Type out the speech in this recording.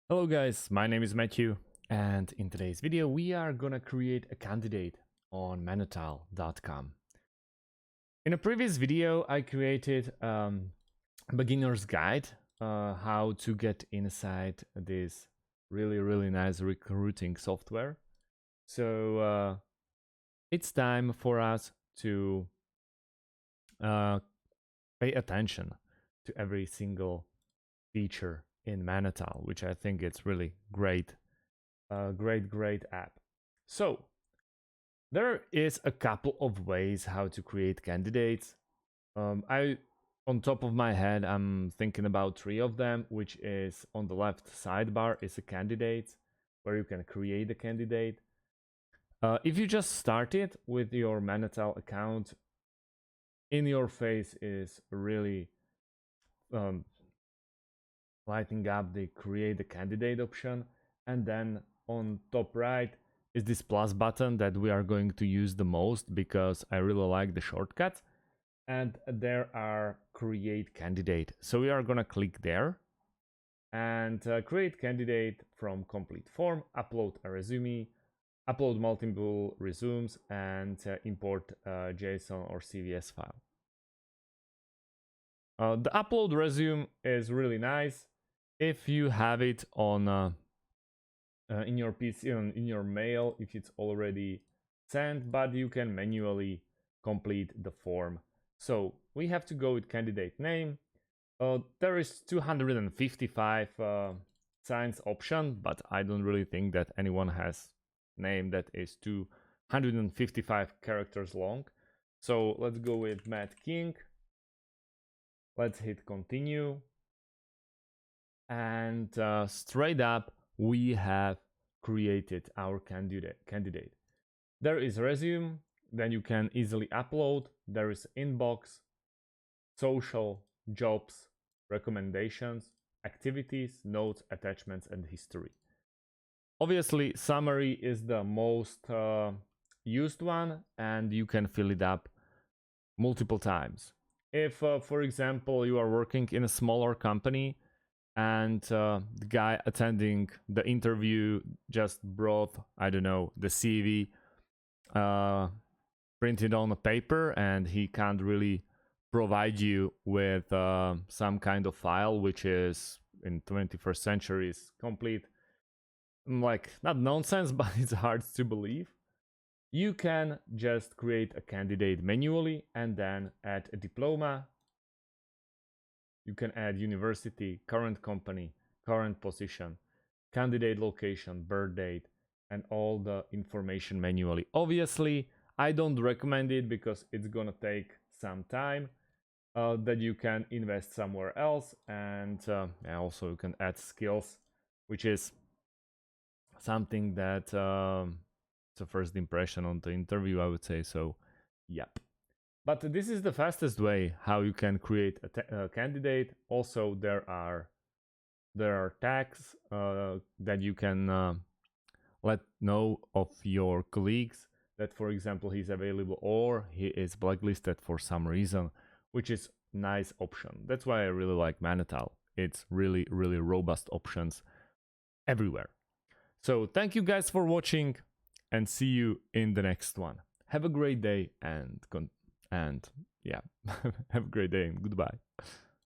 Hello guys, my name is Matthew, and in today's video we are gonna create a candidate on Manatal.com. In a previous video I created a beginner's guide how to get inside this really nice recruiting software. So it's time for us to pay attention to every single feature in Manatal, which I think it's really great, great app. So there is a couple of ways how to create candidates. On top of my head, I'm thinking about 3 of them, which is on the left sidebar is a candidate where you can create a candidate. If you just started with your Manatal account, in your face is really lighting up the create a candidate option, and then on top right is this plus button that we are going to use the most because I really like the shortcuts, and there are create candidate. So we are gonna click there and create candidate from complete form, upload a resume, upload multiple resumes, and import JSON or CVS file. The upload resume is really nice if you have it on in your PC, in your mail, if it's already sent, but you can manually complete the form. So we have to go with candidate name. There is 255 signs option, but I don't really think that anyone has name that is 255 characters long. So let's go with Matt King. Let's hit continue. And straight up we have created our candidate. There is resume, then you can easily upload. There is inbox, social, jobs, recommendations, activities, notes, attachments, and history. Obviously summary is the most used one, and you can fill it up multiple times. If for example you are working in a smaller company and the guy attending the interview just brought, I don't know, the CV printed on a paper, and he can't really provide you with some kind of file which is in 21st century is complete, like, not nonsense, but it's hard to believe. You can just create a candidate manually and then add a diploma. You can add university, current company, current position, candidate location, birth date, and all the information manually. Obviously, I don't recommend it because it's gonna take some time that you can invest somewhere else, and also you can add skills, which is something that it's a first impression on the interview, I would say. So, yep. But this is the fastest way how you can create a candidate. Also, there are tags that you can let know of your colleagues that, for example, he's available or he is blacklisted for some reason, which is nice option. That's why I really like Manatal. It's really robust options everywhere. So thank you guys for watching, and see you in the next one. Have a great day, and yeah, have a great day and goodbye.